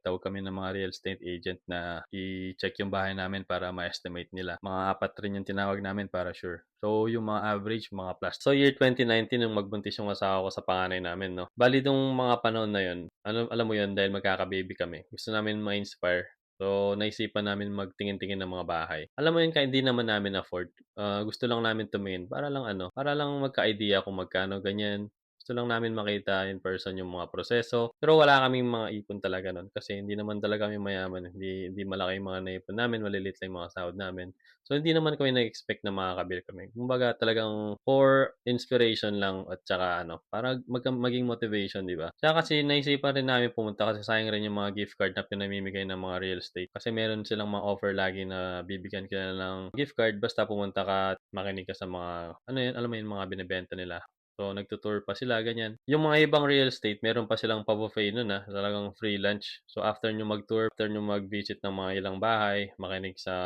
tawag kami ng mga real estate agent na i-check yung bahay namin para ma-estimate nila. Mga 4 rin yung tinawag namin para sure. So, yung mga average, mga plus. So, year 2019 nung magbuntis yung asawa ko sa panganay namin 'no. Bale nung mga panahon na yun, alam mo yun dahil magkaka-baby kami, gusto namin ma-inspire. So, naisipan namin magtingin-tingin ng mga bahay. Alam mo yun kahit hindi naman namin afford, gusto lang namin tumingin para lang ano, para lang magka-idea kung magkano ganyan. Gusto lang namin makita in person yung mga proseso, pero wala kaming mga ipon talaga nun kasi hindi naman talaga kami mayaman, hindi hindi malaki yung mga naipon namin, maliliit lang yung mga sahod namin. So, hindi naman kami nag-expect na makakabili kami. Kumbaga talagang for inspiration lang at saka ano, para maging motivation, 'di ba? Tsaka kasi naisipan rin namin pumunta kasi sayang rin yung mga gift card na pinamimigay ng mga real estate. Kasi meron silang mga offer lagi na bibigyan ka ng gift card basta pumunta ka at makinig ka sa mga ano yun, alam mo yun, mga binebenta nila. So, nagtu-tour pa sila, ganyan. Yung mga ibang real estate, meron pa silang pa-buffet nun, talagang free lunch. So, after nyo mag-tour, after nyo mag-visit ng mga ilang bahay, makinig sa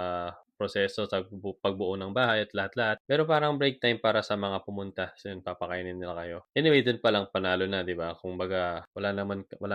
proseso sa pagbuo ng bahay at lahat-lahat. Pero parang break time para sa mga pumunta. So, yun, papakainin nila kayo. Anyway, dun pa lang panalo na, 'di ba? Kumbaga, wala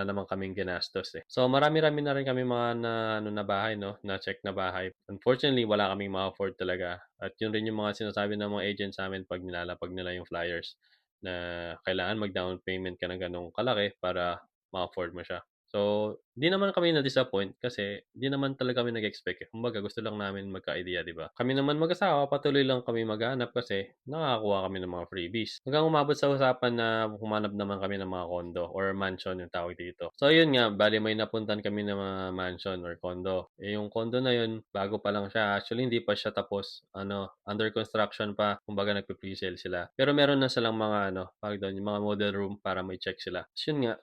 naman kaming ginastos eh. So, marami-rami na rin kami mga na ano na bahay, no, na check na bahay. Unfortunately, wala kaming ma-afford talaga. At yun rin yung mga sinasabi ng mga agents sa'min 'pag nilalapag nila yung flyers na kailangan mag-down payment ka ng gano'ng kalaki para ma-afford mo siya. So, 'di naman kami na-disappoint kasi 'di naman talaga kami nag-expect, eh. Kumbaga gusto lang namin magka-ideya, 'di ba? Kami naman mag-asawa patuloy lang kami maghahanap kasi nakakakuha kami ng mga freebies. Hanggang umabot sa usapan na humanap naman kami ng mga condo or mansion yung tawag dito. So, yun nga, bale may napuntahan kami na mga mansion or condo. Eh, yung condo na yun, bago pa lang siya. Actually, hindi pa siya tapos. Ano, under construction pa. Kumbaga nagpe-presale sila. Pero meron na silang mga ano, tawag doon, yung mga model room para may check sila. Tapos yun nga,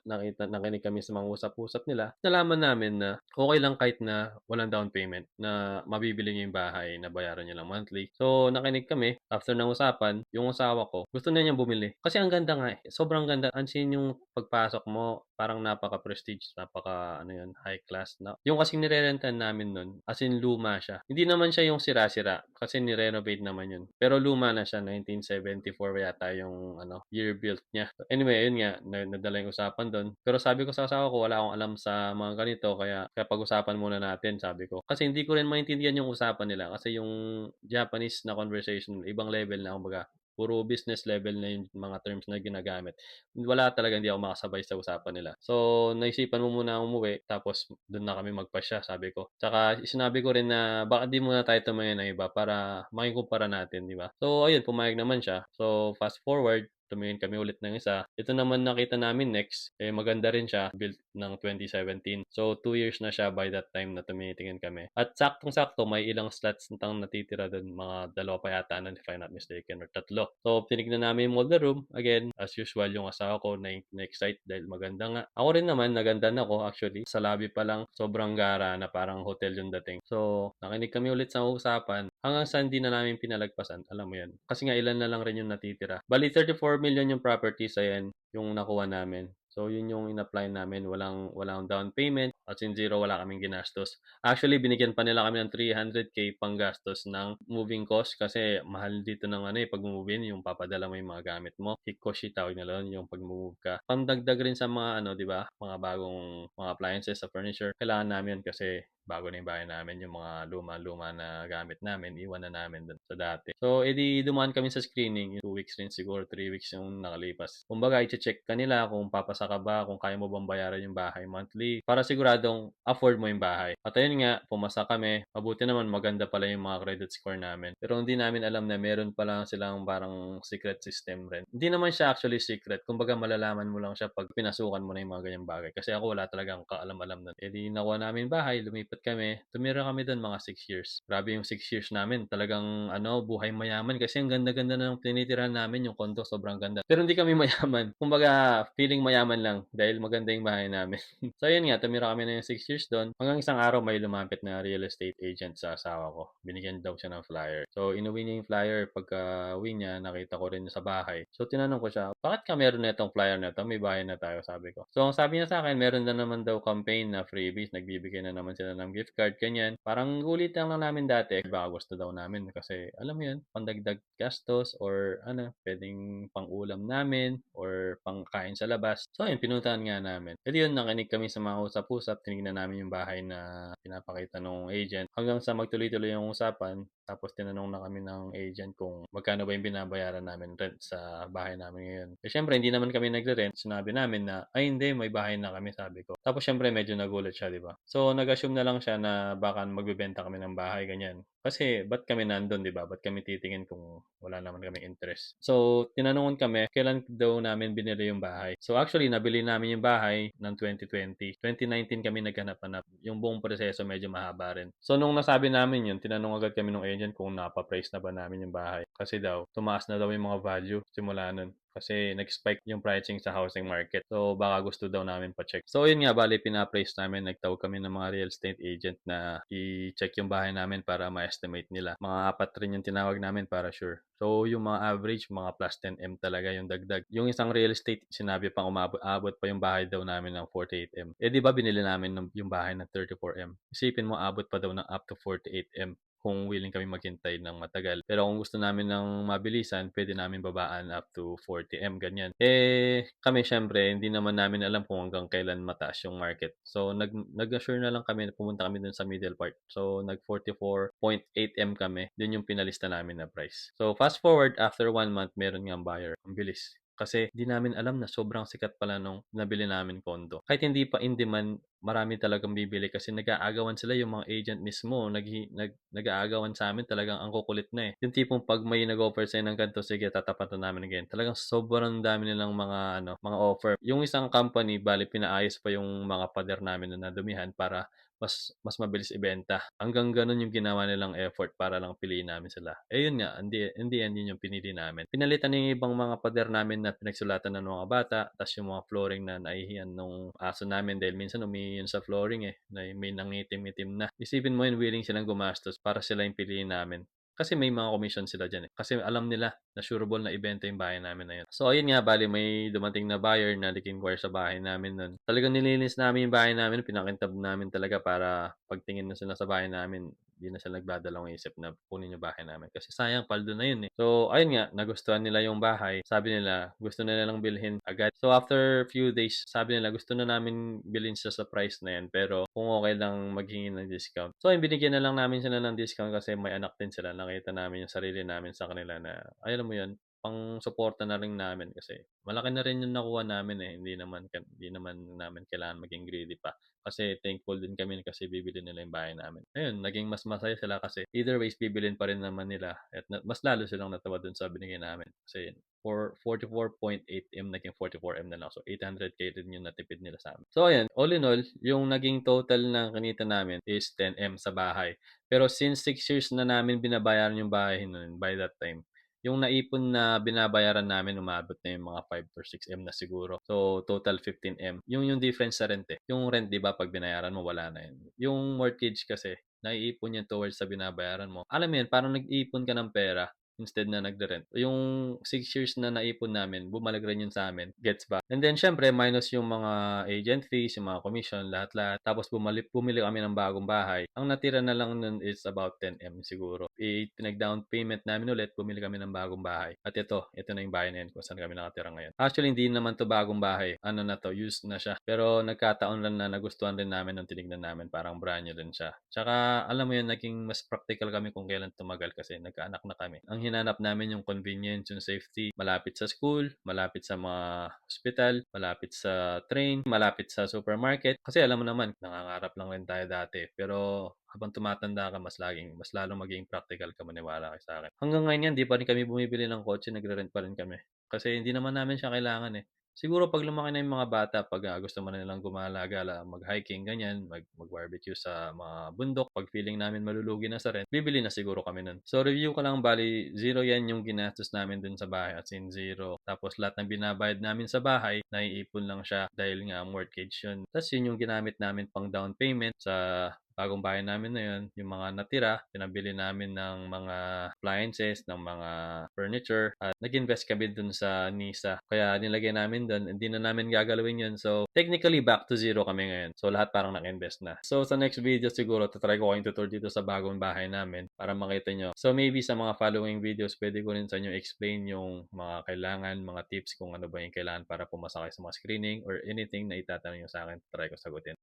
nakinig kami sa mga usap-usap nila. Nalaman namin na okay lang kahit na walang down payment, na mabibili niyo yung bahay na bayaran niyo lang monthly. So, nakinig kami. After ng usapan, yung asawa ko, gusto na niyang bumili. Kasi ang ganda nga eh. Sobrang ganda. As in yung pagpasok mo, parang napaka-prestige, napaka ano yun, high class na. Yung kasing nire-rentan namin nun, as in luma siya. Hindi naman siya yung sira-sira kasi ni-renovate naman yun. Pero luma na siya, 1974 yata yung ano, year built niya. Anyway, yun nga, nadala yung usapan doon. Pero sabi ko sa asawa ko, wala akong alam sa mga ganito, kaya pag-usapan muna natin, sabi ko. Kasi hindi ko rin maintindihan yung usapan nila kasi yung Japanese na conversation, ibang level na kumbaga. Puro business level na yung mga terms na ginagamit. Wala talaga, hindi ako makasabay sa usapan nila. So, naisipan mo muna umuwi, tapos doon na kami magpasya, sabi ko. Tsaka sinabi ko rin na baka di muna tayo tumingin ng iba para makikumpara natin, di ba? So, ayun, pumayag naman siya. So, fast forward, tumingin kami ulit ng isa. Ito naman nakita namin next, eh maganda rin siya, built ng 2017. So, 2 years na siya by that time na tumitingin kami. At saktong-sakto, may ilang slots nang natitira doon, mga dalawa pa yata nun, if I'm not mistaken, or tatlo. So, tinignan namin yung model room. Again, as usual, yung asawa ko na-excite dahil maganda nga. Ako rin naman, nagandahan ako actually. Sa lobby pa lang, sobrang gara na parang hotel yung dating. So, nakinig kami ulit sa usapan. Hanggang sa hindi na namin pinalagpasan, alam mo yan. Kasi nga ilan na lang rin yung natitira. Bali 34 million yung properties, ayan, yung nakuha namin. So, yun yung in-apply namin. Walang down payment. At in zero, wala kaming ginastos. Actually, binigyan pa nila kami ng 300K pang gastos ng moving cost kasi mahal dito ng ano eh, pag move in, yung papadala mo yung mga gamit mo. Hikoshi tawag nila yun, yung pag move ka. Pangdagdag rin sa mga ano, di ba? Mga bagong mga appliances sa furniture. Kailangan namin kasi bago na yung bahay namin, yung mga luma-luma na gamit namin, iwan na namin dun sa dati. So, edi dumaan kami sa screening, 2 weeks rin siguro, 3 weeks yung nakalipas. Kumbaga, i-check ka nila kung papasa ka ba, kung kaya mo bang bayaran yung bahay monthly, para siguradong afford mo yung bahay. At ayun nga, pumasa kami. Mabuti naman, maganda pala yung mga credit score namin. Pero hindi namin alam na meron pala silang parang secret system rin. Hindi naman siya actually secret. Kumbaga, malalaman mo lang siya pag pinasukan mo na yung mga ganyang bagay. Kasi ako wala talagang kaalam-alam nun. Edi nakuha namin bahay, lumipat kami. Tumira kami doon mga 6 years. Grabe yung 6 years namin. Talagang ano, buhay mayaman kasi ang ganda-ganda na ng tinitirahan namin. Yung condo sobrang ganda. Pero hindi kami mayaman. Kumbaga, feeling mayaman lang dahil maganda yung bahay namin. So yun nga, tumira kami na yung 6 years doon. Hanggang isang araw may lumapit na real estate agent sa asawa ko. Binigyan daw siya ng flyer. So inuwi niya yung flyer. Pagka uwi niya, nakita ko rin sa bahay. So tinanong ko siya, bakit ka meron na itong flyer na ito? May bahay na tayo, sabi ko. So ang sabi niya sa akin, meron na naman daw campaign na freebies. Nagbibigay na naman sila ng ng gift card, ganyan. Parang uulitin lang namin dati, baka gusto daw namin kasi alam mo 'yun, pandagdag gastos or ano, puwedeng pang-ulam namin or pangkain sa labas. So ayun, pinuntahan nga namin. Eh, di 'yun, nakinig kami sa mga usap-usap, tinignan namin yung bahay na pinapakita nung agent hanggang sa magtuloy-tuloy yung usapan. Tapos tinanong na kami ng agent kung magkano ba yung binabayaran namin rent sa bahay namin ngayon. Eh, siyempre hindi naman kami nagre-rent, sinabi namin na, "Ay hindi, may bahay na kami," sabi ko. Tapos siyempre medyo nagulat siya, 'di ba? So nag-assume na lang siya na baka magbebenta kami ng bahay, ganyan. Kasi ba't kami nandun, 'di ba? Ba't kami titingin kung wala naman kaming interest? So tinanungan kami kailan daw namin binili yung bahay. So actually nabili namin yung bahay ng 2020. 2019 kami naghanap-hanap. Yung buong proseso medyo mahaba rin. So nung nasabi namin yun, tinanong agad kami ng agent kung napa-price na ba namin yung bahay. Kasi daw tumaas na daw yung mga value simula nun. Kasi nag-spike yung pricing sa housing market. So baka gusto daw namin pa-check. So yun nga, bale pina-appraise namin, nagtawag kami ng mga real estate agent na i-check yung bahay namin para ma-estimate nila. Mga 4 rin yung tinawag namin para sure. So yung mga average, mga plus 10M talaga yung dagdag. Yung isang real estate, sinabi pang abot pa yung bahay daw namin ng 48M. Eh di ba binili namin yung bahay ng 34M? Isipin mo, abot pa daw ng up to 48M kung willing kami maghintay ng matagal. Pero kung gusto namin ng mabilisan, pwede namin babaan up to 40M, ganyan. Eh, kami syempre, hindi naman namin alam kung hanggang kailan mataas yung market. So, nag-assure na lang kami, pumunta kami dun sa middle part. So, nag 44.8M kami. Dun yung pinalista namin na price. So, fast forward, after 1 month, meron nga buyer. Ang bilis. Kasi di namin alam na sobrang sikat pala nung nabili namin condo. Kahit hindi pa in demand, marami talagang bibili kasi nag-aagawan sila, yung mga agent mismo, nag-aagawan sa amin, talagang ang kukulit na eh. Yung tipong pag may nag-offer sa'yo ng ganito, sige tatapatan namin again. Talagang sobrang dami nilang mga offer. Yung isang company, bali pinaayos pa yung mga pader namin na nadumihan para mas mabilis ibenta. Hanggang gano'n yung ginawa nilang effort para lang piliin namin sila. Eh, yun nga, hindi yan yun yung pinili namin. Pinalitan na yung ibang mga pader namin na pinagsulatan ng mga bata, ta's yung mga flooring na naihiyan nung aso namin dahil minsan umiiyon sa flooring eh, na may nangitim-itim na. Isipin mo yun, willing silang gumastos para sila yung piliin namin. Kasi may mga commission sila diyan eh. Kasi alam nila na sureable na ibenta yung bahay namin na yun. So ayun nga, bale may dumating na buyer na nag-inquire sa bahay namin nun. Talagang nilinis namin yung bahay namin, pinakintab namin talaga para pagtingin na sila sa bahay namin, di na sila nagdadalawang isip na kunin yung bahay namin. Kasi sayang, paldo na yun eh. So ayun nga, nagustuhan nila yung bahay. Sabi nila, gusto na nilang bilhin agad. So after few days, sabi nila, gusto na namin bilhin siya sa price na yan, pero kung okay lang maghingi ng discount. So ayun, binigyan na lang namin sila ng discount kasi may anak din sila. Nakita namin yung sarili namin sa kanila na, ay, alam mo yun, pang-suporta na rin namin kasi malaki na rin yung nakuha namin eh. Hindi naman namin kailangan maging greedy pa. Kasi thankful din kami kasi bibili nila yung bahay namin. Ayun, naging mas masaya sila kasi either ways bibilin pa rin naman nila at mas lalo silang natawa dun sa binigay namin. Kasi for 44.8M naging 44M na lang. So 800K din yung natipid nila sa amin. So ayan, all in all, yung naging total na kinita namin is 10M sa bahay. Pero since 6 years na namin binabayaran yung bahay nun by that time, yung naipon na binabayaran namin umabot na yung mga 5 or 6M na siguro. So, total 15M. Yung difference sa rent eh. Yung rent, di ba, pag binayaran mo, wala na yun. Yung mortgage kasi, naiipon yan towards sa binabayaran mo. Alam mo yun, parang nag-iipon ka ng pera instead na nagre-rent. Yung 6 years na naipon namin, bumalag rin yun sa amin. Gets ba? And then, syempre, minus yung mga agent fees, yung mga commission, lahat-lahat. Tapos, bumili kami ng bagong bahay. Ang natira na lang nun is about 10M siguro. Pinag-down payment namin ulit, bumili kami ng bagong bahay. At ito na yung bahay na yun kung saan kami nakatira ngayon. Actually, hindi naman to bagong bahay. Ano na to, used na siya. Pero nagkataon lang na nagustuhan rin namin nung tinignan namin. Parang brand new din siya. Tsaka, alam mo yun, naging mas practical kami kung kailan tumagal kasi nagkaanak na kami. Ang hinanap namin yung convenience, yung safety. Malapit sa school, malapit sa mga hospital, malapit sa train, malapit sa supermarket. Kasi alam mo naman, nangangarap lang rin tayo dati. Pero habang tumatanda ka, mas lalong magiging practical ka, maniwala kayo sa akin. Hanggang ngayon yan, di pa rin kami bumibili ng kotse, nagre-rent pa rin kami. Kasi hindi naman namin siya kailangan eh. Siguro pag lumaki na yung mga bata, pag gusto mo na nilang gumala-gala, mag-hiking, ganyan, mag-barbecue sa mga bundok, pag feeling namin malulugi na sa rent, bibili na siguro kami nun. So review ko lang, bali, zero yan yung ginastos namin dun sa bahay, as in zero. Tapos lahat ng binabayad namin sa bahay, naiipon lang siya dahil nga mortgage yun. Tapos yun yung ginamit namin pang down payment sa bagong bahay namin na yun, yung mga natira, pinabili namin ng mga appliances, ng mga furniture, at nag-invest kami dun sa NISA. Kaya nilagay namin dun, hindi na namin gagalawin yun. So, technically, back to zero kami ngayon. So, lahat parang naka-invest na. So, sa next video siguro, tatry ko kayong tutor dito sa bagong bahay namin para makita nyo. So, maybe sa mga following videos, pwede ko rin sa inyo explain yung mga kailangan, mga tips kung ano ba yung kailangan para pumasa kayo sa mga screening or anything na itatanong nyo sa akin, try ko sagutin.